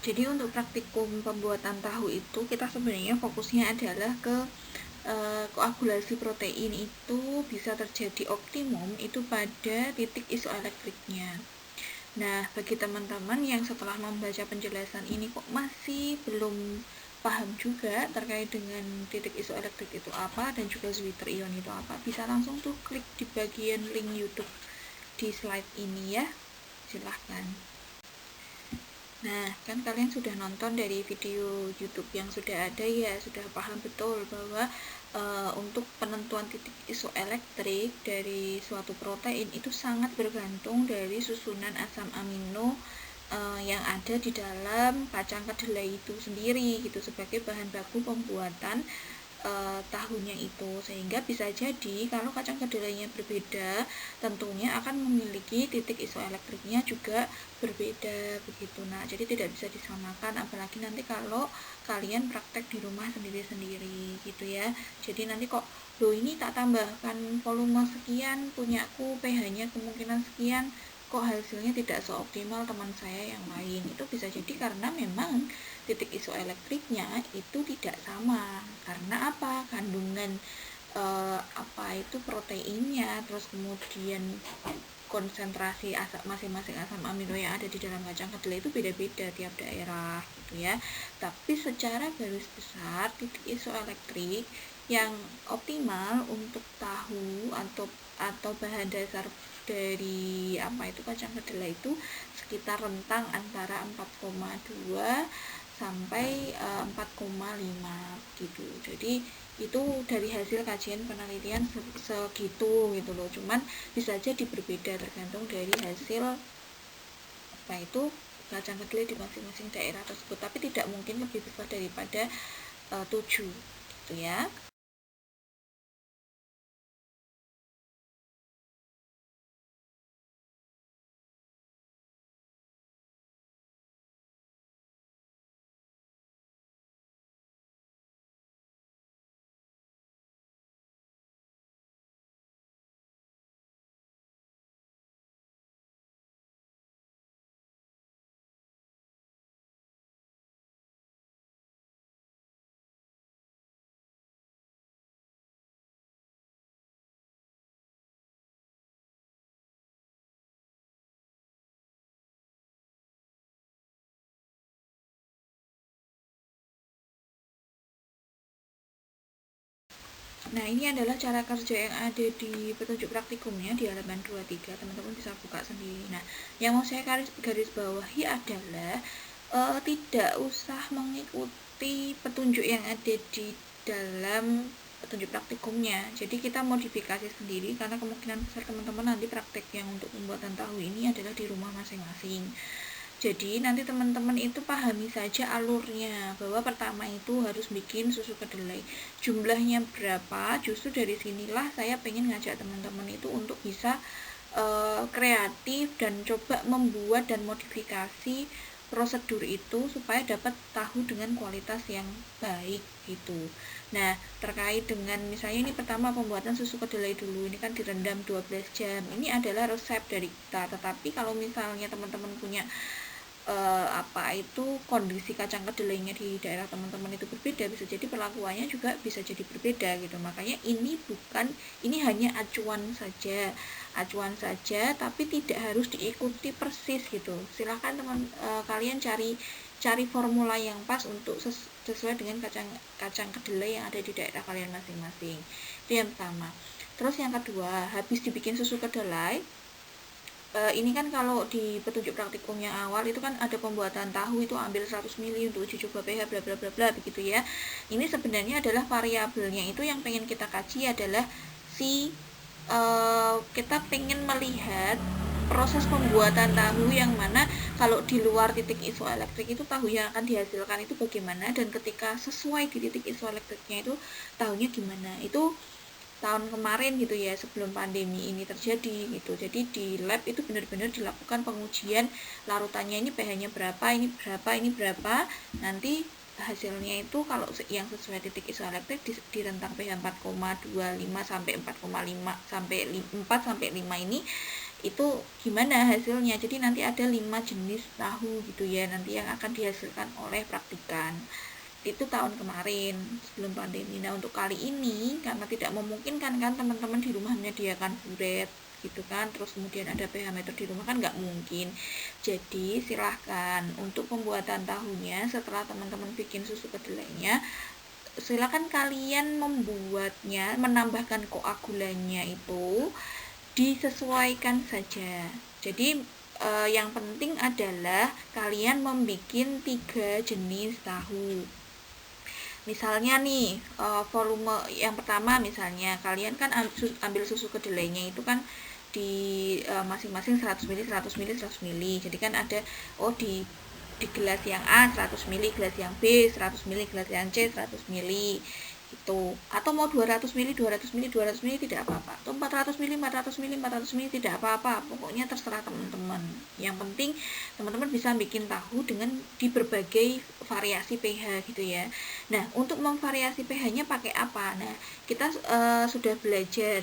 Jadi untuk praktikum pembuatan tahu itu kita sebenarnya fokusnya adalah ke koagulasi protein itu bisa terjadi optimum itu pada titik isoelektriknya. Nah, bagi teman-teman yang setelah membaca penjelasan ini kok masih belum paham juga terkait dengan titik isoelektrik itu apa dan juga Zwitter ion itu apa, bisa langsung tuh klik di bagian link YouTube di slide ini ya. Silahkan. Nah, kan kalian sudah nonton dari video YouTube yang sudah ada ya, sudah paham betul bahwa untuk penentuan titik isoelektrik dari suatu protein itu sangat bergantung dari susunan asam amino yang ada di dalam kacang kedelai itu sendiri gitu sebagai bahan baku pembuatan tahunya itu, sehingga bisa jadi kalau kacang kedelainya berbeda tentunya akan memiliki titik isoelektriknya juga berbeda begitu. Nah, jadi tidak bisa disamakan apalagi nanti kalau kalian praktek di rumah sendiri-sendiri gitu ya. Jadi nanti kok loh ini tak tambahkan volume sekian, punyaku pH-nya kemungkinan sekian, kok hasilnya tidak seoptimal teman saya yang lain. Itu bisa jadi karena memang titik isoelektriknya itu tidak sama. Karena apa? Kandungan itu proteinnya, terus kemudian konsentrasi masing-masing asam amino yang ada di dalam kacang kedelai itu beda-beda tiap daerah gitu ya. Tapi secara garis besar titik isoelektrik yang optimal untuk tahu atau bahan dasar dari kacang kedelai itu sekitar rentang antara 4,2 sampai 4,5 gitu. Jadi itu dari hasil kajian penelitian segitu gitu loh. Cuman bisa jadi berbeda tergantung dari hasil kacang kedelai di masing-masing daerah tersebut, tapi tidak mungkin lebih besar daripada 7 gitu ya. Nah, ini adalah cara kerja yang ada di petunjuk praktikumnya di halaman 23. Teman-teman bisa buka sendiri. Nah, yang mau saya garis bawahi adalah tidak usah mengikuti petunjuk yang ada di dalam petunjuk praktikumnya. Jadi kita modifikasi sendiri karena kemungkinan besar teman-teman nanti praktek yang untuk pembuatan tahu ini adalah di rumah masing-masing. Jadi nanti teman-teman itu pahami saja alurnya, bahwa pertama itu harus bikin susu kedelai. Jumlahnya berapa? Justru dari sinilah saya pengen ngajak teman-teman itu untuk bisa kreatif dan coba membuat dan modifikasi prosedur itu supaya dapat tahu dengan kualitas yang baik gitu. Nah, terkait dengan misalnya ini pertama pembuatan susu kedelai dulu, ini kan direndam 12 jam. Ini adalah resep dari kita, tetapi kalau misalnya teman-teman punya kondisi kacang kedelainya di daerah teman-teman itu berbeda, bisa jadi perlakuannya juga bisa jadi berbeda gitu. Makanya ini hanya acuan saja tapi tidak harus diikuti persis gitu. Silahkan kalian cari formula yang pas untuk sesuai dengan kacang kedelai yang ada di daerah kalian masing-masing. Itu yang pertama. Terus yang kedua, habis dibikin susu kedelai, ini kan kalau di petunjuk praktikum yang awal itu kan ada pembuatan tahu itu ambil 100 ml untuk uji coba pH bla bla bla bla begitu ya. Ini sebenarnya adalah variabelnya itu yang pengen kita kaji adalah kita pengen melihat proses pembuatan tahu yang mana kalau di luar titik isoelektrik itu tahu yang akan dihasilkan itu bagaimana, dan ketika sesuai di titik isoelektriknya itu tahunya gimana. Itu tahun kemarin gitu ya, sebelum pandemi ini terjadi gitu. Jadi di lab itu benar-benar dilakukan pengujian larutannya, ini pH-nya berapa, ini berapa. Nanti hasilnya itu kalau yang sesuai titik isoelektrik di rentang pH 4,25 sampai 4,5 sampai 4 sampai 5 ini itu gimana hasilnya. Jadi nanti ada 5 jenis tahu gitu ya nanti yang akan dihasilkan oleh praktikan. Itu tahun kemarin sebelum pandemi. Nah untuk kali ini karena tidak memungkinkan kan teman-teman di rumah menyediakan buret gitu kan, terus kemudian ada pH meter di rumah kan nggak mungkin. Jadi silahkan untuk pembuatan tahunya setelah teman-teman bikin susu kedelainya, silakan kalian membuatnya, menambahkan koagulannya itu disesuaikan saja. Jadi yang penting adalah kalian membuat 3 jenis tahu. Misalnya nih volume yang pertama, misalnya kalian kan ambil susu kedelainya itu kan di masing-masing 100 ml 100 ml 100 ml. Jadi kan ada di gelas yang A 100 ml, gelas yang B 100 ml, gelas yang C 100 ml gitu. Atau mau 200 ml 200 ml 200 ml tidak apa-apa. Atau 400 ml 400 ml 400 ml tidak apa-apa. Pokoknya terserah teman-teman. Yang penting teman-teman bisa bikin tahu dengan di berbagai variasi pH gitu ya. Nah, untuk memvariasi pH-nya pakai apa? Nah, kita sudah belajar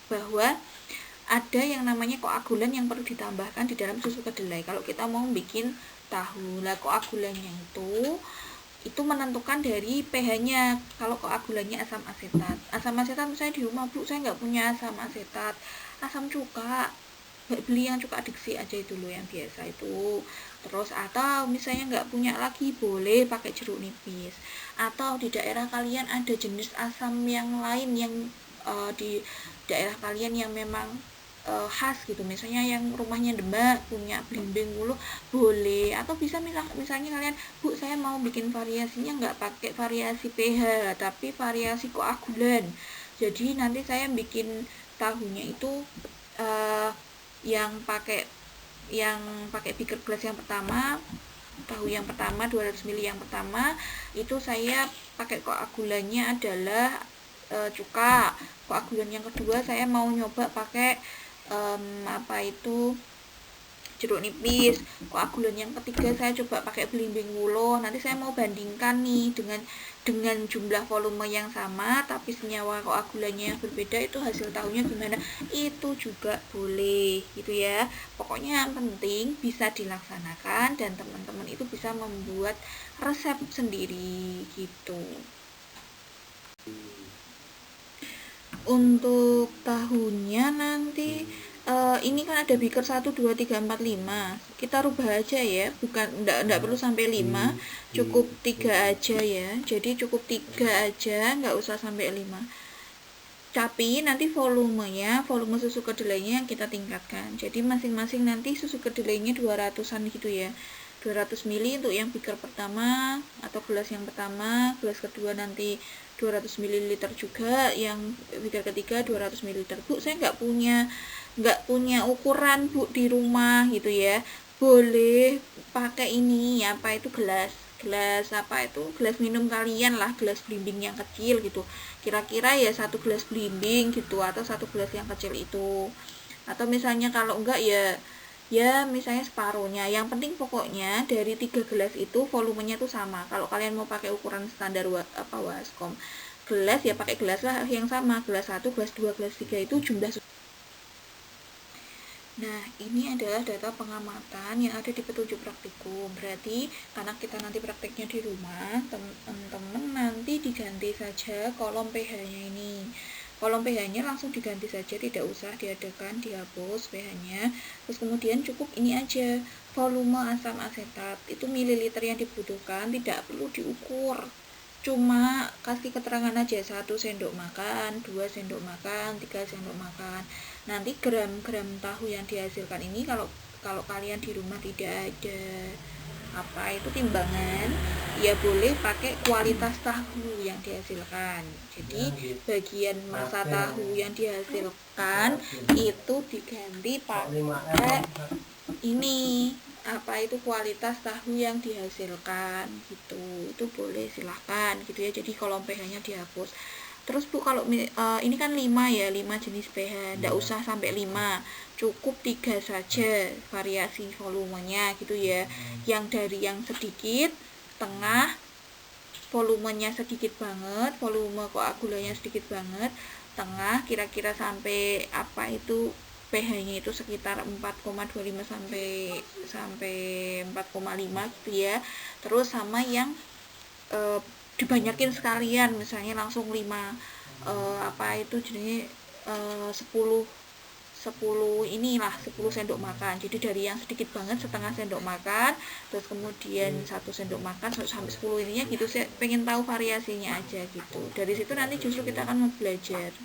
bahwa ada yang namanya koagulan yang perlu ditambahkan di dalam susu kedelai kalau kita mau bikin tahu. Lah koagulannya itu menentukan dari pH-nya. Kalau koagulannya asam asetat misalnya di rumah Bu saya nggak punya asam asetat, asam cuka, beli yang cuka adiksi aja itu loh yang biasa itu. Terus atau misalnya nggak punya lagi, boleh pakai jeruk nipis. Atau di daerah kalian ada jenis asam yang lain yang di daerah kalian yang memang khas gitu, misalnya yang rumahnya Demak punya belimbing wuluh, boleh. Atau bisa misalnya kalian, Bu saya mau bikin variasinya nggak pakai variasi pH tapi variasi koagulan, jadi nanti saya bikin tahunya itu yang pakai beaker glass yang pertama, tahu yang pertama 200 ml yang pertama itu saya pakai koagulannya adalah cuka. Koagulan yang kedua saya mau nyoba pakai jeruk nipis. Koagulan yang ketiga saya coba pakai belimbing wulo. Nanti saya mau bandingkan nih dengan jumlah volume yang sama tapi senyawa koagulannya yang berbeda, itu hasil tahunya gimana, itu juga boleh gitu ya. Pokoknya yang penting bisa dilaksanakan dan teman-teman itu bisa membuat resep sendiri gitu. Untuk tahunnya nanti ini kan ada beaker 1, 2, 3, 4, 5. Kita rubah aja ya, enggak perlu sampai 5, cukup 3 aja ya. Jadi cukup 3 aja, enggak usah sampai 5. Tapi nanti volume susu kedelainya yang kita tingkatkan. Jadi masing-masing nanti susu kedelainya 200-an gitu ya. 200 ml untuk yang beaker pertama atau gelas yang pertama, gelas kedua nanti 200 ml juga, yang beaker ketiga 200 ml. Bu saya nggak punya ukuran Bu di rumah gitu ya, boleh pakai ini apa itu gelas minum kalian lah, gelas belimbing yang kecil gitu, kira-kira ya 1 gelas belimbing gitu, atau 1 gelas yang kecil itu. Atau misalnya kalau enggak ya misalnya separuhnya. Yang penting pokoknya dari 3 gelas itu volumenya tuh sama. Kalau kalian mau pakai ukuran standar Waskom gelas ya pakai gelas lah yang sama, gelas 1, gelas 2, gelas 3 itu jumlah. Nah, ini adalah data pengamatan yang ada di petunjuk praktikum. Berarti karena kita nanti prakteknya di rumah, teman-teman nanti diganti saja kolom pH-nya ini. Kolom pH-nya langsung diganti saja, tidak usah diadakan, dihapus pH-nya. Terus kemudian cukup ini aja, volume asam asetat. Itu mililiter yang dibutuhkan, tidak perlu diukur. Cuma kasih keterangan aja, 1 sendok makan, 2 sendok makan, 3 sendok makan. Nanti gram-gram tahu yang dihasilkan ini kalau kalian di rumah tidak ada timbangan, ya boleh pakai kualitas tahu yang dihasilkan. Jadi bagian masa tahu yang dihasilkan itu diganti pakai ini kualitas tahu yang dihasilkan gitu. Itu boleh, silahkan gitu ya. Jadi kolom pH-nya dihapus. Terus Bu, kalau ini kan 5 ya, 5 jenis pH, enggak usah sampai 5, cukup 3 saja variasi volumenya gitu ya. Yang dari yang sedikit, tengah, volumenya sedikit banget, volume koagulannya sedikit banget, tengah kira-kira sampai pH-nya itu sekitar 4,25 sampai 4,5 gitu ya. Terus sama yang dibanyakin sekalian, misalnya langsung 5 apa itu jadinya 10 inilah 10 sendok makan. Jadi dari yang sedikit banget setengah sendok makan, terus kemudian 1 sendok makan sampai 10 ininya gitu. Saya pengen tahu variasinya aja gitu. Dari situ nanti justru kita akan belajar.